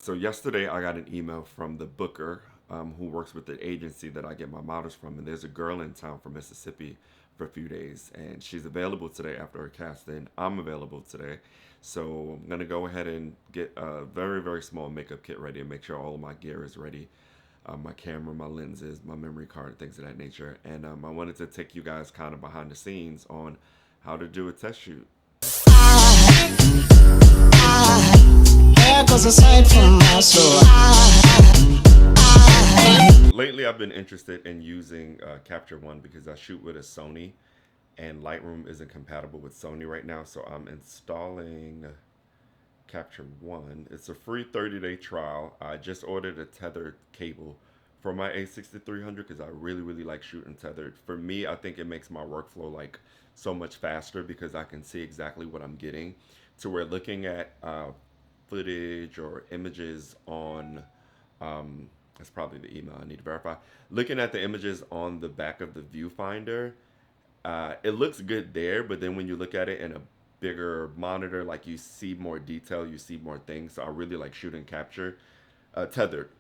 So yesterday I got an email from the booker who works with the agency that I get my models from, and there's a girl in town from Mississippi for a few days, and she's available today after her casting. I'm available today, so I'm gonna go ahead and get a very very small makeup kit ready and make sure all of my gear is ready. My camera, my lenses, my memory card, things of that nature. And I wanted to take you guys kind of behind the scenes on how to do a test shoot. Lately, I've been interested in using Capture One because I shoot with a Sony, and Lightroom isn't compatible with Sony right now. So I'm installing Capture One. It's a free 30-day trial. I just ordered a tethered cable for my A6300 because I really really like shooting tethered. For me, I think it makes my workflow like so much faster because I can see exactly what I'm getting. To where looking at footage or images on that's probably the email I need to verify. Looking at the images on the back of the viewfinder, it looks good there, but then when you look at it in a bigger monitor, like you see more detail, you see more things. So I really like shooting capture tethered,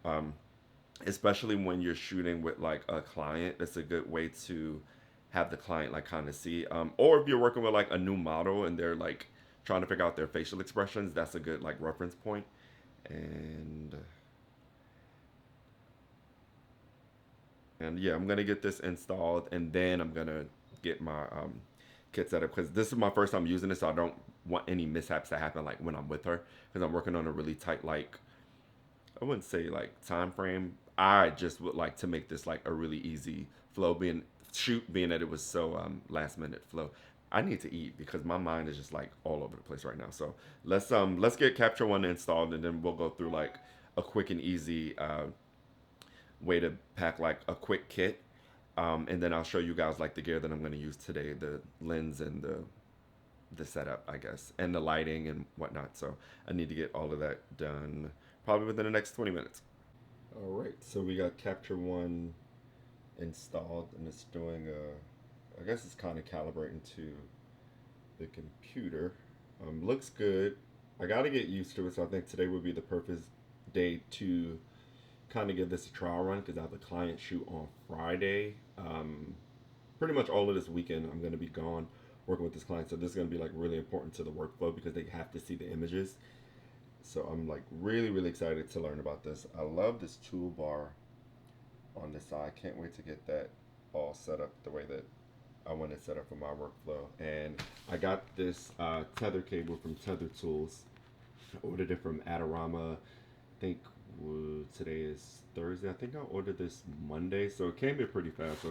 especially when you're shooting with like a client. That's a good way to have the client like kind of see, or if you're working with like a new model and they're like trying to figure out their facial expressions, that's a good like reference point. And yeah, I'm gonna get this installed, and then I'm gonna get my kit set up because this is my first time using this, so I don't want any mishaps to happen like when I'm with her because I'm working on a really tight like I wouldn't say like time frame. I just would like to make this like a really easy flow being that it was so last minute flow. I need to eat because my mind is just like all over the place right now. So let's get Capture One installed, and then we'll go through like a quick and easy way to pack like a quick kit. And then I'll show you guys like the gear that I'm going to use today, the lens and the setup, I guess, and the lighting and whatnot. So I need to get all of that done probably within the next 20 minutes. All right, so we got Capture One installed, and it's doing I guess it's kind of calibrating to the computer. Looks good. I got to get used to it, so I think today would be the perfect day to kind of give this a trial run because I have a client shoot on Friday. Pretty much all of this weekend, I'm going to be gone working with this client, so this is going to be like really important to the workflow because they have to see the images. So I'm like really really excited to learn about this. I love this toolbar on this side. Can't wait to get that all set up the way that I want it set up for my workflow. And I got this tether cable from Tether Tools. I ordered it from Adorama. I think today is Thursday. I think I ordered this Monday, so it came in pretty fast. So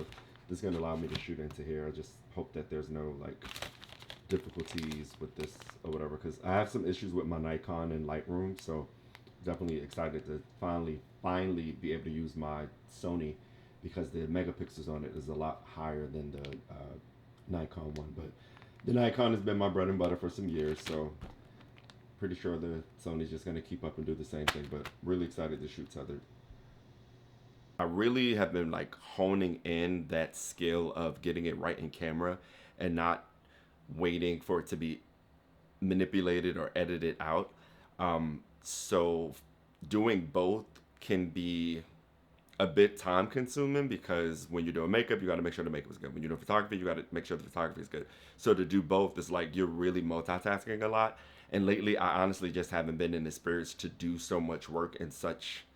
this is gonna allow me to shoot into here. I just hope that there's no like difficulties with this or whatever, because I have some issues with my Nikon and Lightroom. So definitely excited to finally be able to use my Sony because the megapixels on it is a lot higher than the Nikon one. But the Nikon has been my bread and butter for some years, so pretty sure the Sony's just going to keep up and do the same thing. But really excited to shoot tethered. I really have been like honing in that skill of getting it right in camera and not waiting for it to be manipulated or edited out. So doing both can be a bit time consuming because when you're doing makeup, you got to make sure the makeup is good. When you're doing photography, you got to make sure the photography is good. So to do both is like you're really multitasking a lot. And lately, I honestly just haven't been in the spirits to do so much work in such,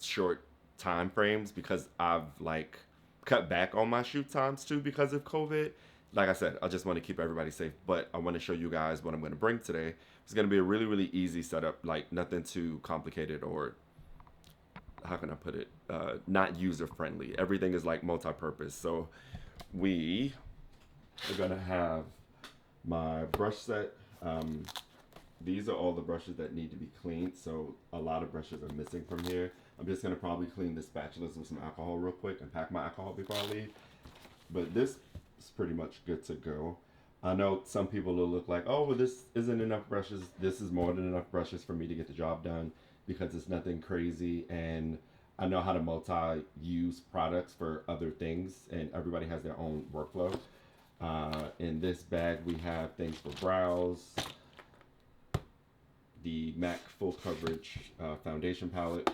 short time frames because I've like cut back on my shoot times too because of COVID. Like I said, I just want to keep everybody safe, but I want to show you guys what I'm going to bring today. It's going to be a really, really easy setup, like nothing too complicated or how can I put it? Not user friendly. Everything is like multi-purpose. So we are gonna have my brush set. These are all the brushes that need to be cleaned. So a lot of brushes are missing from here. I'm just gonna probably clean the spatulas with some alcohol real quick and pack my alcohol before I leave. But this is pretty much good to go. I know some people will look like, oh, well, this isn't enough brushes. This is more than enough brushes for me to get the job done because it's nothing crazy. And I know how to multi-use products for other things, and everybody has their own workflow. In this bag, we have things for brows, the MAC Full Coverage Foundation Palette.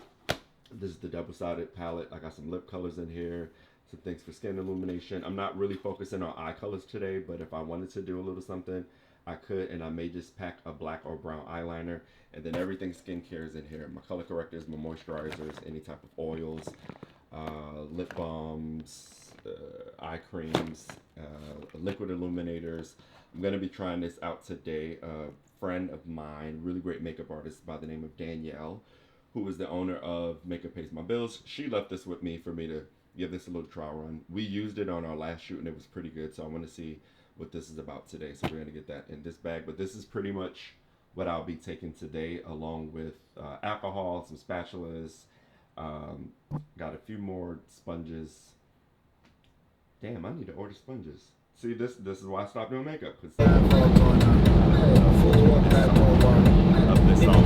This is the double-sided palette. I got some lip colors in here, some things for skin illumination. I'm not really focusing on eye colors today, but if I wanted to do a little something, I could, and I may just pack a black or brown eyeliner, and then everything skincare is in here. My color correctors, my moisturizers, any type of oils, lip balms, eye creams, liquid illuminators. I'm gonna be trying this out today. A friend of mine, really great makeup artist by the name of Danielle, who is the owner of Makeup Pays My Bills. She left this with me for me to give this a little trial run. We used it on our last shoot and it was pretty good, so I want to see what this is about today. So we're gonna get that in this bag, but this is pretty much what I'll be taking today, along with alcohol, some spatulas, got a few more sponges. Damn, I need to order sponges. See, this is why I stopped doing makeup. Cause of this song.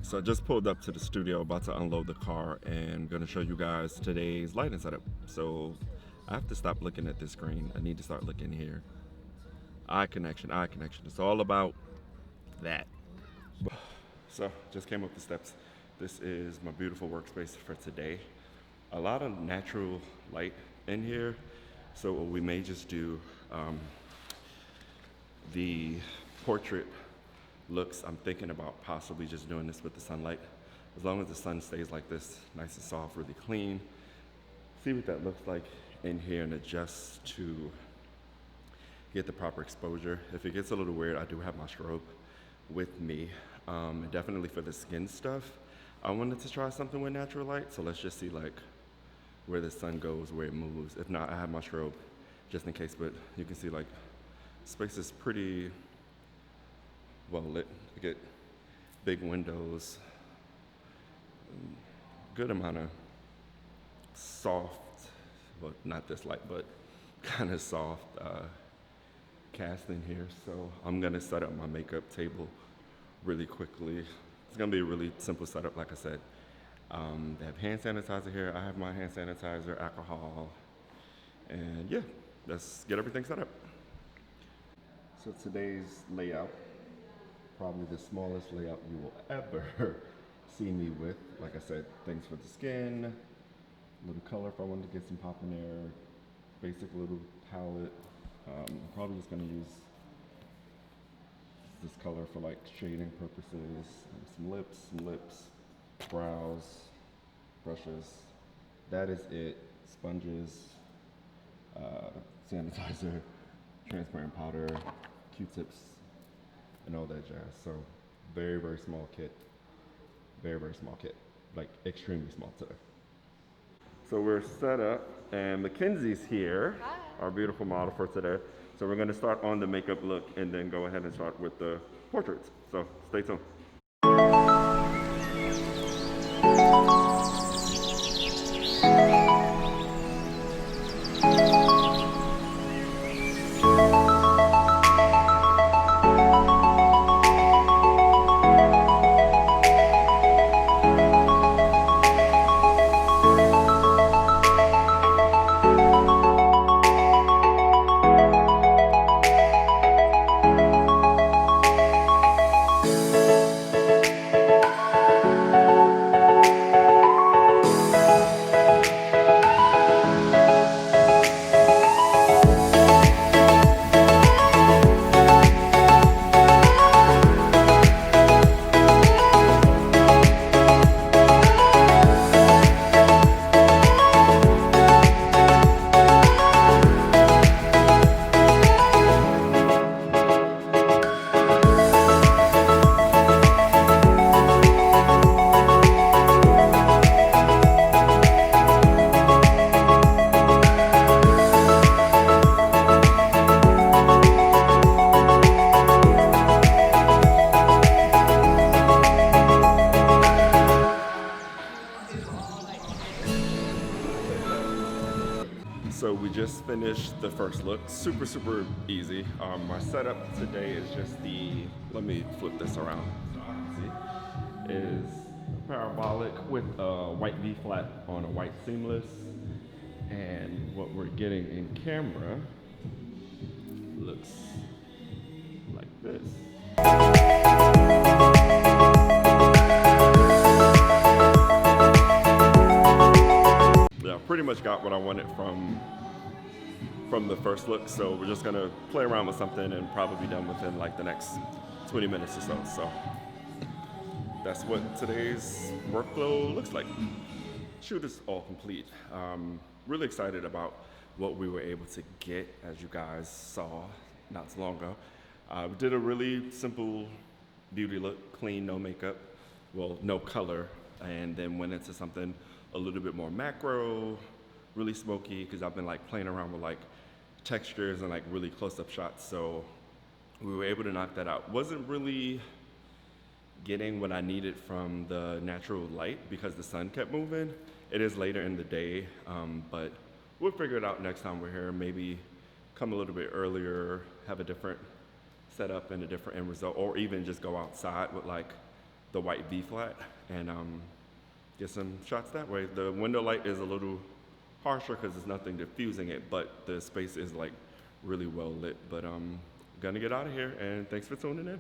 So I just pulled up to the studio, about to unload the car, and gonna show you guys today's lighting setup. So I have to stop looking at this screen. I need to start looking here. Eye connection, eye connection. It's all about that. So just came up the steps. This is my beautiful workspace for today. A lot of natural light in here. So what we may just do, the portrait looks, I'm thinking about possibly just doing this with the sunlight. As long as the sun stays like this, nice and soft, really clean. See what that looks like in here and adjust to get the proper exposure. If it gets a little weird, I do have my strobe with me. And definitely for the skin stuff, I wanted to try something with natural light. So let's just see like where the sun goes, where it moves. If not, I have my strobe just in case, but you can see like space is pretty well lit. I get big windows, good amount of soft, well, not this light, but kind of soft cast in here. So I'm gonna set up my makeup table really quickly. It's gonna be a really simple setup, like I said. They have hand sanitizer here. I have my hand sanitizer, alcohol, and yeah, let's get everything set up. So today's layout, probably the smallest layout you will ever see me with. Like I said, things for the skin, a little color if I wanted to get some pop in there, basic little palette. I'm probably just gonna use this color for like shading purposes. Some lips, brows, brushes. That is it. Sponges, sanitizer, transparent powder, Q-tips, and all that jazz. So very, very small kit. Very, very small kit. Like extremely small today. So we're set up, and Mackenzie's here. Hi. Our beautiful model for today. So we're gonna start on the makeup look and then go ahead and start with the portraits. So stay tuned. So we just finished the first look. Super, super easy. My setup today is just let me flip this around so I can see, is parabolic with a white V flat on a white seamless. And what we're getting in camera looks like this. Yeah, pretty much got what I wanted from the first look, so we're just gonna play around with something and probably be done within like the next 20 minutes or so. So that's what today's workflow looks like. Shoot is all complete. Really excited about what we were able to get, as you guys saw not too long ago. We did a really simple beauty look, clean, no makeup, well, no color, and then went into something a little bit more macro, really smoky, because I've been like playing around with like textures and like really close-up shots, so we were able to knock that out. Wasn't really getting what I needed from the natural light because the sun kept moving. It is later in the day, but we'll figure it out next time we're here. Maybe come a little bit earlier, have a different setup and a different end result, or even just go outside with like the white V flat and get some shots that way. The window light is a little harsher because there's nothing diffusing it, but the space is like really well lit. But gonna get out of here, and thanks for tuning in.